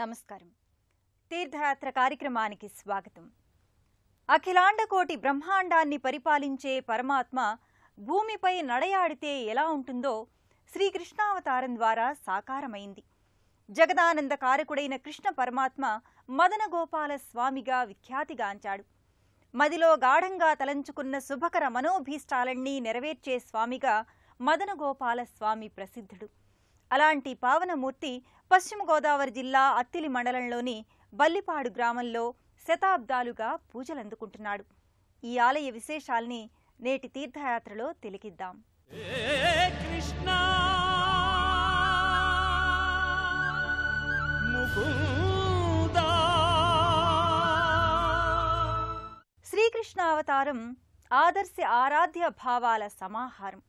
నమస్కారం. తీర్థయాత్ర కార్యక్రమానికి స్వాగతం. అఖిలాండకోటి బ్రహ్మాండాన్ని పరిపాలించే పరమాత్మ భూమిపై నడయాడితే ఎలా ఉంటుందో శ్రీకృష్ణావతారం ద్వారా సాకారమైంది. జగదానంద కారకుడైన కృష్ణ పరమాత్మ మదన గోపాల స్వామిగా విఖ్యాతిగాంచాడు. మదిలో గాఢంగా తలంచుకున్న శుభకర మనోభీష్టాలన్నీ నెరవేర్చే స్వామిగా మదన గోపాల స్వామి ప్రసిద్ధుడు. అలాంటి పావనమూర్తి పశ్చిమ గోదావరి జిల్లా అత్తిలి మండలంలోని బల్లిపాడు గ్రామంలో శతాబ్దాలుగా పూజలందుకుంటున్నాడు. ఈ ఆలయ విశేషాల్ని నేటి తీర్థయాత్రలో తిలకిద్దాం. శ్రీకృష్ణావతారం ఆదర్శ ఆరాధ్య భావాల సమాహారం.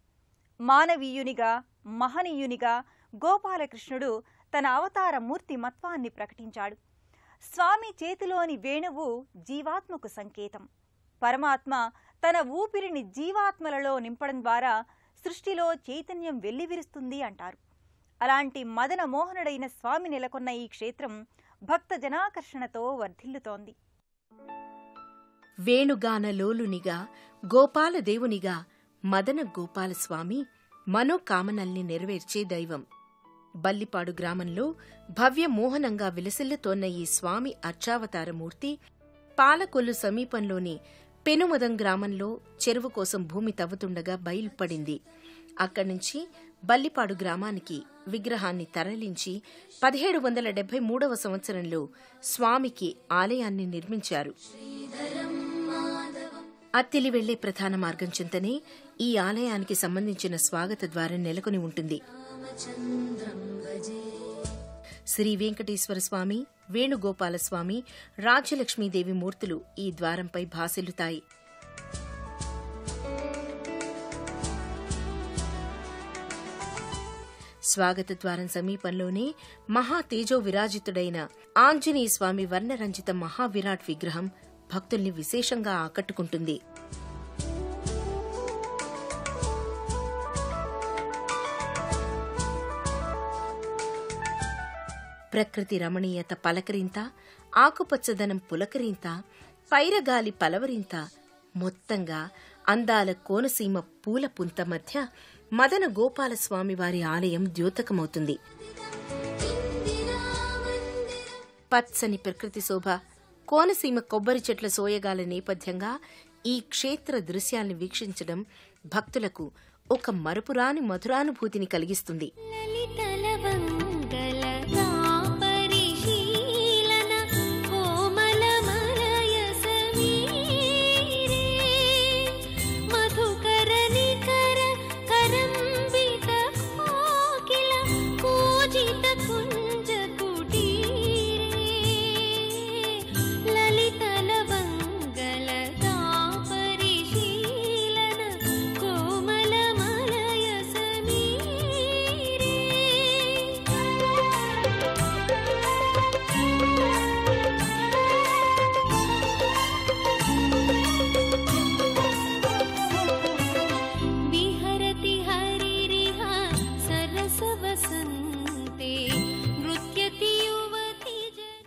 మానవీయునిగా, మహనీయునిగా గోపాలకృష్ణుడు తన అవతార మూర్తి మత్వాన్ని ప్రకటించాడు. స్వామి చేతిలోని వేణువు జీవాత్మకు సంకేతం. పరమాత్మ తన ఊపిరిని జీవాత్మలలో నింపడం ద్వారా సృష్టిలో చైతన్యం వెల్లివిరుస్తుంది అంటారు. అలాంటి మదన మోహనుడైన స్వామి నెలకొన్న ఈ క్షేత్రం భక్త జనాకర్షణతో వర్ధిల్లుతోంది. వేణుగానలోలునిగా, గోపాలదేవునిగా మదన గోపాలస్వామి మనోకామనల్ని నెరవేర్చే దైవం. బల్లిపాడు గ్రామంలో భవ్యమోహనంగా విలసిల్లుతోన్న ఈ స్వామి అర్చావతారమూర్తి పాలకొల్లు సమీపంలోని పెనుమదం గ్రామంలో చెరువు కోసం భూమి తవ్వుతుండగా బయలుపడింది. అక్కడి నుంచి బల్లిపాడు గ్రామానికి విగ్రహాన్ని తరలించి 1773వ సంవత్సరంలో స్వామికి ఆలయాన్ని నిర్మించారు. అత్తిలి వెళ్లే ప్రధాన మార్గం చింతనే ఈ ఆలయానికి సంబంధించిన స్వాగత ద్వారం నెలకొని ఉంటుంది. శ్రీ వెంకటేశ్వర స్వామి, వేణుగోపాలస్వామి, రాజ్యలక్ష్మీదేవి మూర్తులు ఈ ద్వారంపై భాసిల్లుతాయి. స్వాగత ద్వారం సమీపంలోనే మహాతేజో విరాజితుడైన ఆంజనేయ స్వామి వర్ణరంజిత మహావిరాట్ విగ్రహం భక్తుల్ని విశేషంగా ఆకట్టుకుంటుంది. ప్రకృతి రమణీయత పలకరింత, ఆకుపచ్చదనం పులకరింత, పైరగాలి పలవరింత, మొత్తంగా అందాల కోనసీమ పూల పుంత మధ్య మదన గోపాలస్వామి వారి ఆలయం ద్యోతకమవుతుంది. పచ్చని ప్రకృతి శోభ, కోనసీమ కొబ్బరి చెట్ల సోయగాల నేపథ్యంగా ఈ క్షేత్ర దృశ్యాల్ని వీక్షించడం భక్తులకు ఒక మరపురాని మధురానుభూతిని కలిగిస్తుంది.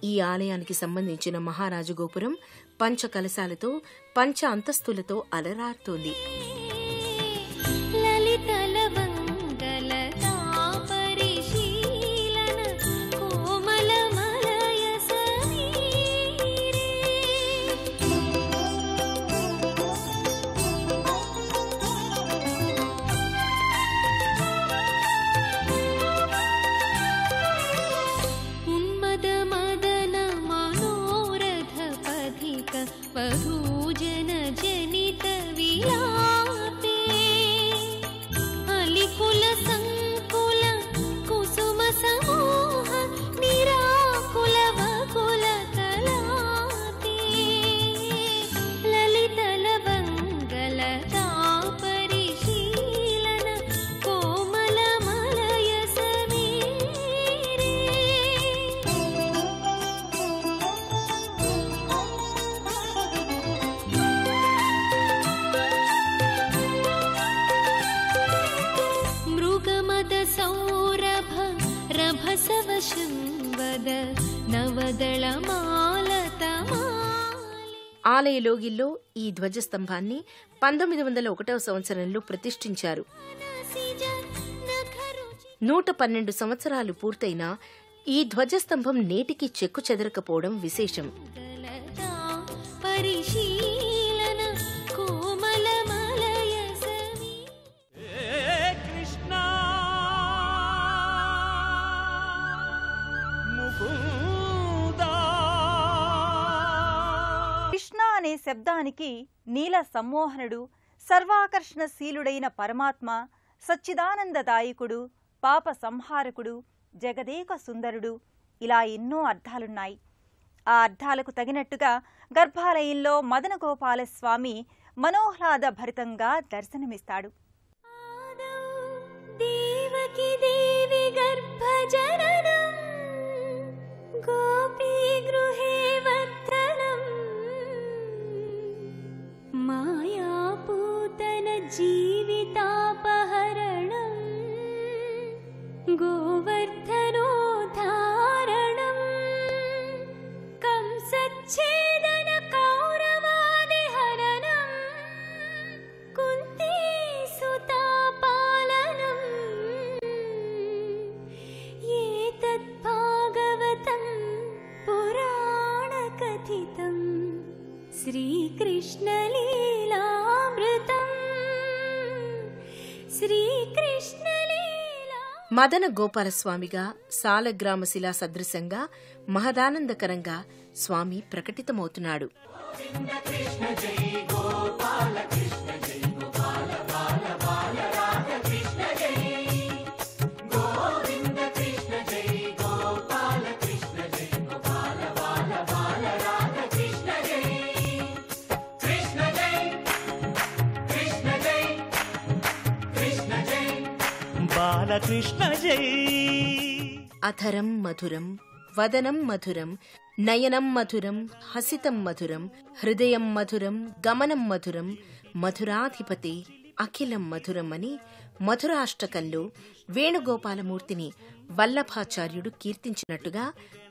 ఈ ఆలయానికి సంబంధించిన మహారాజు గోపురం పంచ కలశాలతో, పంచ అంతస్తులతో అలరారుతోంది. బహుజన జనిత విలాపే అలికుల సంకుల కుసుమ సమూహ నిరాకుల వకుల కలాపే లలితల బంగళ పరిశీలన కోమల మలయ సమీరే సౌరభ రభసవశం వద నవదళమాలతమాలి. ఆలయ లోగిల్లో ఈ ధ్వజస్తంభాన్ని 1901 సంవత్సరంలో ప్రతిష్ఠించారు. 112 సంవత్సరాలు పూర్తయినా ఈ ధ్వజస్తంభం నేటికి చెక్కు చెదరకపోవడం విశేషం. పరిశీలన కోమలమలయ సమీ. కృష్ణ అనే శబ్దానికి నీల సమ్మోహనుడు, సర్వాకర్షణశీలుడైన పరమాత్మ, సచ్చిదానందదాయకుడు, పాప సంహారకుడు, జగదేక సుందరుడు ఇలా ఎన్నో అర్థాలున్నాయి. ఆ అర్థాలకు తగినట్టుగా గర్భాలయంలో మదన గోపాలస్వామి మనోహ్లాద భరితంగా దర్శనమిస్తాడు. దేవకి దేవి గర్భజననం గోపీ గృహే వర్ధనం మాయాపూతన జీవితాపహరణం గోవర్ధనోద్ధారణం కంసచ్ఛేదన కౌరవాదిహరణం కుంతీసుతాపాలనం ఏతద్భాగవతం పురాణకథితం శ్రీకృష్ణలీలామృతం శ్రీకృష్ణలీలా. మదన గోపాలస్వామిగా సాలగ్రామ శిలా సదృశంగా మహదానందకరంగా స్వామి ప్రకటితమవుతున్నాడు. బాలకృష్ణ జై. అధరం మధురం, వదనం మధురం, నయనం మధురం, హసితం మధురం, హృదయం మధురం, గమనం మధురం, మధురాధిపతే అఖిలం మధురం అని మధురాష్టకంలో వేణుగోపాలమూర్తిని వల్లభాచార్యుడు కీర్తించినట్టుగా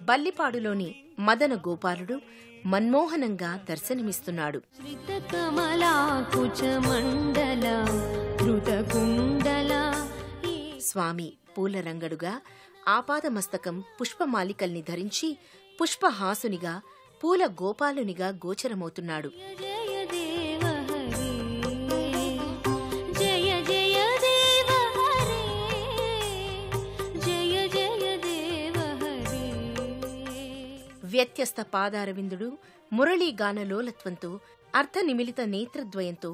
బల్లిపాడులోని మదన గోపాలుడు మన్మోహనంగా దర్శనమిస్తున్నాడు. స్వామి పూలరంగడుగా ఆపాదమస్తకం పుష్పమాలికల్ని ధరించి పుష్పహాసునిగా పూల గోపాలునిగా గోచరమవుతున్నాడు. వ్యత్యస్త పాదారవిందుడు మురళీగానలోలత్వంతో అర్థనిమిలిత నేత్రద్వయంతో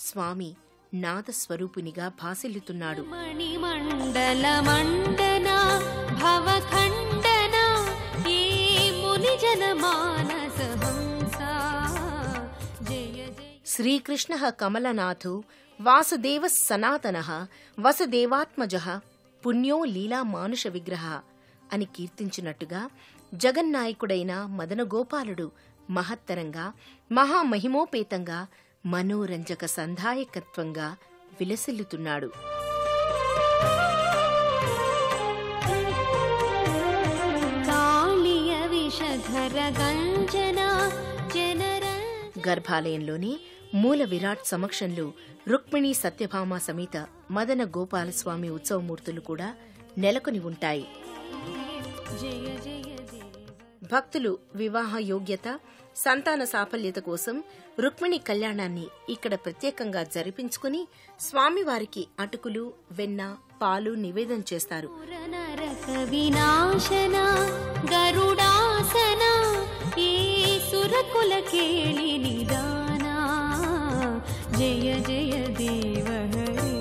స్వామి నాదస్వరూపునిగా భాసిల్లుతున్నాడు. మణిమండల మండన భవఖండన ఏ మునిజన మానస హంసా జయ జయ. శ్రీకృష్ణః కమలనాథో వాసుదేవః సనాతనః వసుదేవాత్మజః పుణ్యో లీలా మానుష విగ్రహ అని కీర్తించినట్టుగా జగన్నాయకుడైన మదనగోపాలుడు మహత్తరంగా మహామహిమోపేతంగా మనోరంజక సంధాయకత్వంగా విలసిల్లుతున్నాడు. గర్భాలయంలోని మూల విరాట్ సమక్షంలో రుక్మిణీ సత్యభామ సమేత మదన గోపాలస్వామి ఉత్సవమూర్తులు కూడా నెలకొని ఉంటాయి. భక్తులు వివాహ యోగ్యత, సంతాన సాఫల్యత కోసం రుక్మిణి కళ్యాణాన్ని ఇక్కడ ప్రత్యేకంగా జరిపించుకుని స్వామివారికి అటుకులు, వెన్న, పాలు నివేదన చేస్తారు. జయ జయ దేవ హరే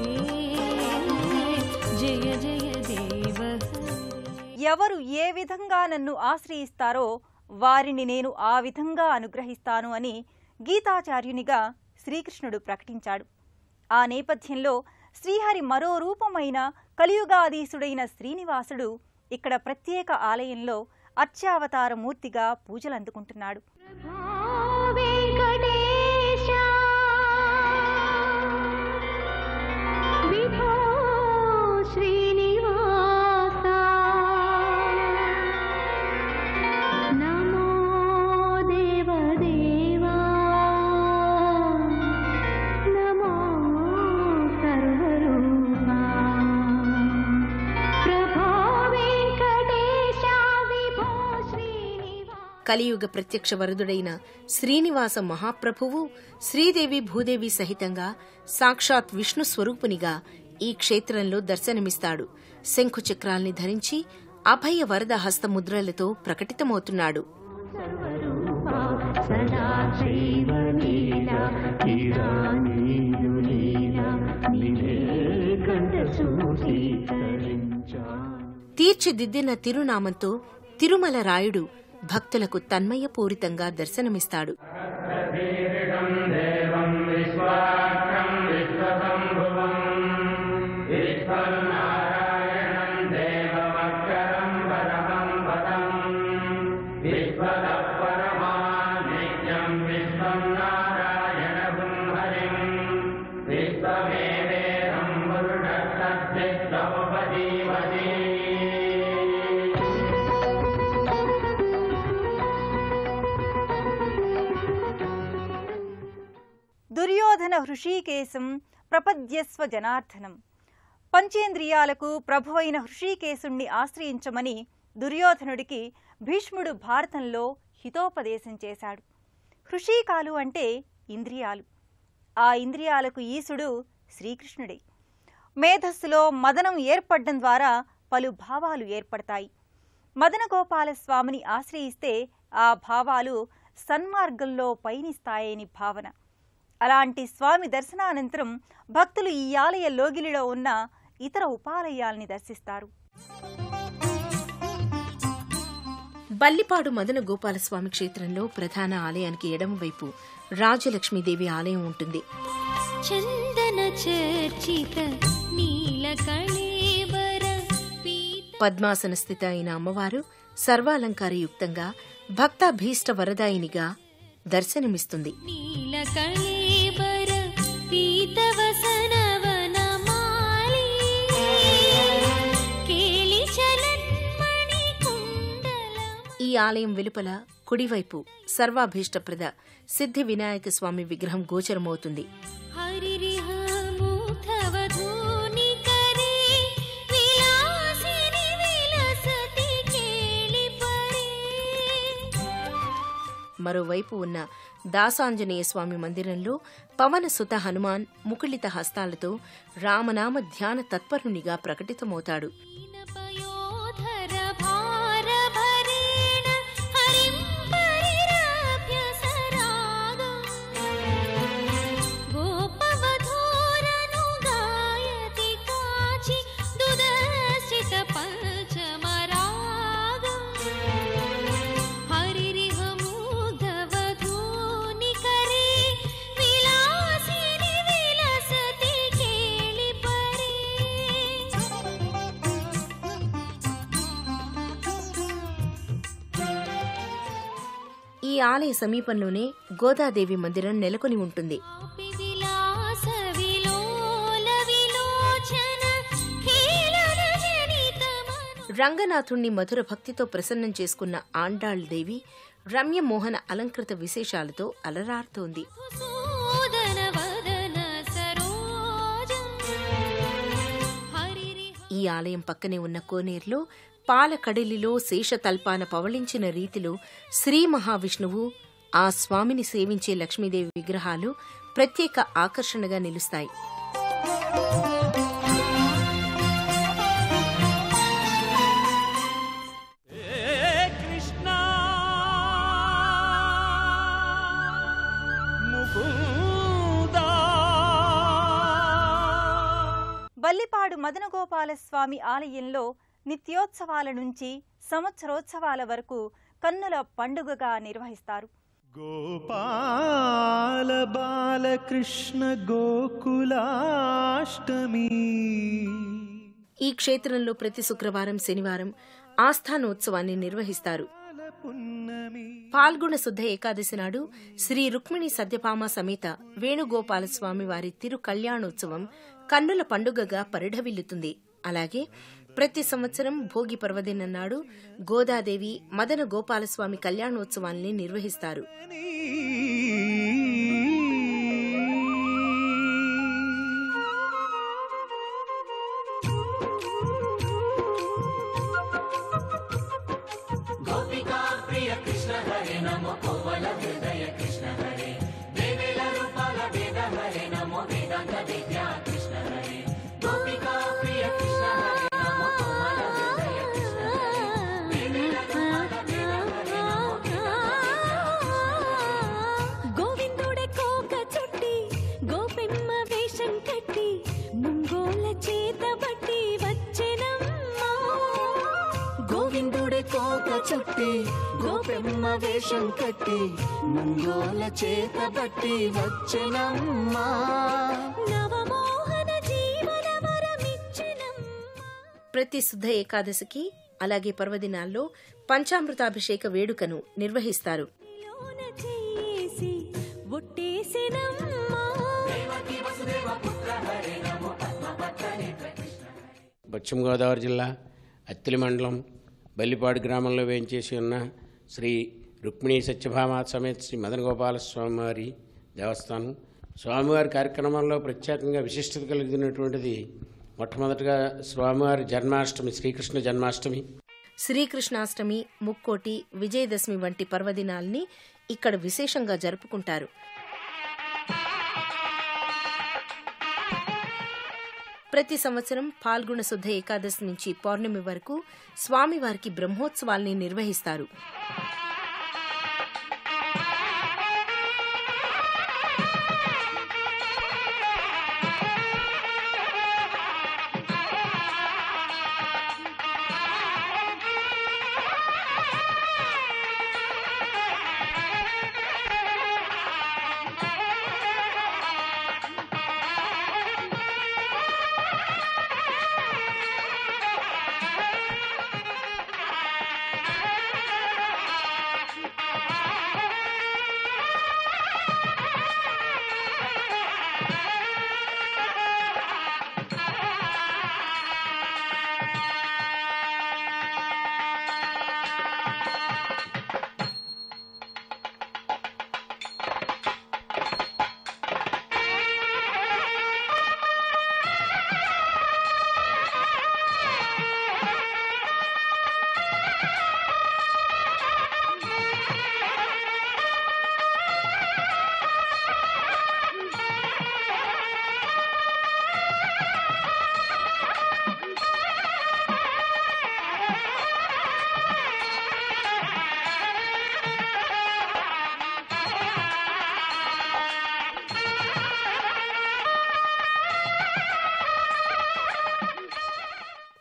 జయ జయ దేవ. ఎవరు ఏ విధంగా నన్ను ఆశ్రయిస్తారో వారిని నేను ఆ విధంగా అనుగ్రహిస్తాను అని గీతాచార్యునిగా శ్రీకృష్ణుడు ప్రకటించాడు. ఆ నేపథ్యంలో శ్రీహరి మరో రూపమైన కలియుగాధీశుడైన శ్రీనివాసుడు ఇక్కడ ప్రత్యేక ఆలయంలో అర్చావతార మూర్తిగా పూజలందుకుంటున్నాడు. కలియుగ ప్రత్యక్ష వరదుడైన శ్రీనివాస మహాప్రభువు శ్రీదేవి భూదేవి సహితంగా సాక్షాత్ విష్ణు స్వరూపునిగా ఈ క్షేత్రంలో దర్శనమిస్తాడు. శంఖుచక్రాల్ని ధరించి అభయ వరద హస్తముద్రలతో ప్రకటితమవుతున్నాడు. తీర్చిదిద్దిన తిరునామంతో తిరుమల రాయుడు భక్తులకు తన్మయపూరితంగా దర్శనమిస్తాడు. దుర్యోధన హృషీకేశం ప్రపద్యస్వ జనార్దనం. పంచేంద్రియాలకు ప్రభువైన హృషీకేశుణ్ణి ఆశ్రయించమని దుర్యోధనుడికి భీష్ముడు భారతంలో హితోపదేశం చేశాడు. హృషీకాలు అంటే ఇంద్రియాలు. ఆ ఇంద్రియాలకు ఈశుడు శ్రీకృష్ణుడే. మేధస్సులో మదనం ఏర్పడడం ద్వారా పలు భావాలు ఏర్పడతాయి. మదనగోపాలస్వామిని ఆశ్రయిస్తే ఆ భావాలు సన్మార్గంలో పయనిస్తాయని భావన. అలాంటి స్వామి దర్శనానంతరం భక్తులు ఈ ఆలయ లోగిలిలో ఉన్న ఇతర ఉపాలయాల్ని దర్శిస్తారు. బల్లిపాడు మదన గోపాలస్వామి క్షేత్రంలో ప్రధాన ఆలయానికి ఎడమవైపు రాజలక్ష్మీదేవి ఆలయం ఉంటుంది. పద్మాసన స్థిత అయిన అమ్మవారు సర్వాలంకారయుక్తంగా భక్తాభీష్ట వరదాయినిగా దర్శనమిస్తుంది. ఈ ఆలయం వెలుపల కుడివైపు సర్వాభీష్టప్రద సిద్ధి వినాయక స్వామి విగ్రహం గోచరమవుతుంది. మరోవైపు ఉన్న దాసాంజనేయ స్వామి మందిరంలో పవనసుత హనుమాన్ ముకుళిత హస్తాలతో రామనామ ధ్యాన తత్పరునిగా ప్రకటితమవుతాడు. ఈ ఆలయ సమీపంలోనే గోదాదేవి మందిరం నెలకొని ఉంటుంది. రంగనాథుణ్ణి మధుర భక్తితో ప్రసన్నం చేసుకున్న ఆండాళ్ దేవి రమ్యమోహన అలంకృత విశేషాలతో అలరారుతోంది. ఈ ఆలయం పక్కనే ఉన్న కోనేరులో పాలకడలిలో శేషతల్పాన పవళించిన రీతిలో శ్రీ మహావిష్ణువు, ఆ స్వామిని సేవించే లక్ష్మీదేవి విగ్రహాలు ప్రత్యేక ఆకర్షణగా నిలుస్తాయి. బల్లిపాడు మదనగోపాలస్వామి ఆలయంలో నిత్యోత్సవాల నుంచి సంవత్సరోత్సవాల వరకు కన్నుల పండుగగా నిర్వహిస్తారు. గోపాల బాలకృష్ణ గోకులాష్టమి. ఈ క్షేత్రంలో ప్రతి శుక్రవారం, శనివారం ఆస్థానోత్సవాన్ని నిర్వహిస్తారు. పాల్గొన శుద్ధ ఏకాదశి నాడు శ్రీ రుక్మిణి సత్యభామ సమేత వేణుగోపాలస్వామి వారి తిరు కళ్యాణోత్సవం కన్నుల పండుగగా పరిఢవిల్లుతుంది. అలాగే ప్రతి సంవత్సరం భోగి పర్వదినం నాడు గోదాదేవి మదన గోపాలస్వామి కళ్యాణోత్సవాల్ని నిర్వహిస్తారు. గోపికా ప్రియ కృష్ణ హరి గోవిందుడే కోక చుట్టి గోపెమ్మ వేషం కట్టి ముంగోల చేత బట్టి వచ్చెనమ్మా. గోవిందుడే కోక చుట్టి గోపెమ్మ వేషం కట్టి ముంగోల చేత బట్టి వచ్చెనమ్మా. నవమోహన జీవన వరమిచ్చెనమ్మా. ప్రతి శుద్ధ ఏకాదశికి అలాగే పర్వదినాల్లో పంచామృతాభిషేక వేడుకను నిర్వహిస్తారు. లోన చేసి ఒట్టేసెనమ్మా. పశ్చిమ గోదావరి జిల్లా అత్తిలి మండలం బల్లిపాడు గ్రామంలో వేయించేసి ఉన్న శ్రీ రుక్మిణీ సత్యభామ సమేత శ్రీ మదన గోపాల స్వామివారి దేవస్థానం. స్వామివారి కార్యక్రమాల్లో ప్రత్యేకంగా విశిష్టత కలిగినటువంటిది మొట్టమొదటిగా స్వామివారి జన్మాష్టమి, శ్రీకృష్ణ జన్మాష్టమి, శ్రీకృష్ణాష్టమి, ముక్కోటి, విజయదశమి వంటి పర్వదినాల్ని ఇక్కడ విశేషంగా జరుపుకుంటారు. ప్రతి సంవత్సరం పాల్గొన శుద్ధ ఏకాదశి నుంచి పౌర్ణమి వరకు స్వామివారికి బ్రహ్మోత్సవాల్ని నిర్వహిస్తారు.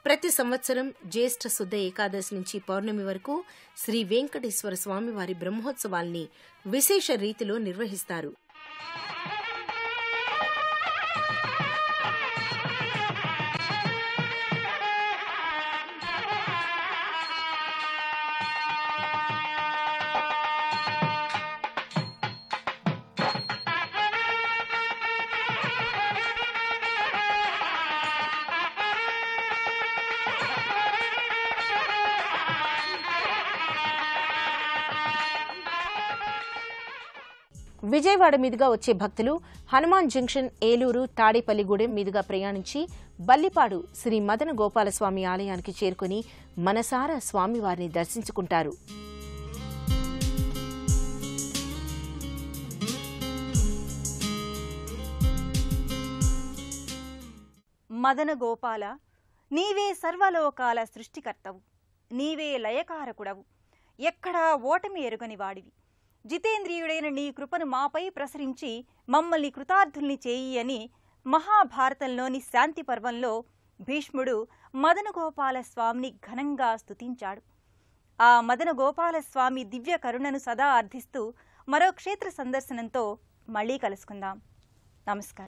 ప్రతి సంవత్సరం జ్యేష్ఠ శుద్ధ ఏకాదశి నుంచి పౌర్ణమి వరకు శ్రీ వెంకటేశ్వర స్వామివారి బ్రహ్మోత్సవాల్ని విశేష రీతిలో నిర్వహిస్తారు. విజయవాడ మీదుగా వచ్చే భక్తులు హనుమాన్ జంక్షన్, ఏలూరు, తాడేపల్లిగూడెం మీదుగా ప్రయాణించి బల్లిపాడు శ్రీ మదన గోపాలస్వామి ఆలయానికి చేరుకుని మనసారా స్వామివారిని దర్శించుకుంటారు. మదన గోపాల, నీవే సర్వలోకాల సృష్టికర్తవు, నీవే లయకారకుడవు, ఎక్కడా ఓటమి ఎరుగని వాడివి. జితేంద్రియుడైన నీ కృపను మాపై ప్రసరించి మమ్మల్ని కృతార్థుల్ని చేయి అని మహాభారతంలోని శాంతి పర్వంలో భీష్ముడు మదన గోపాల స్వామిని ఘనంగా స్తుతించాడు. ఆ మదన గోపాల స్వామి దివ్య కరుణను సదా అర్థిస్తూ మరో క్షేత్ర సందర్శనంతో మళ్లీ కలుసుకుందాం. నమస్కారం.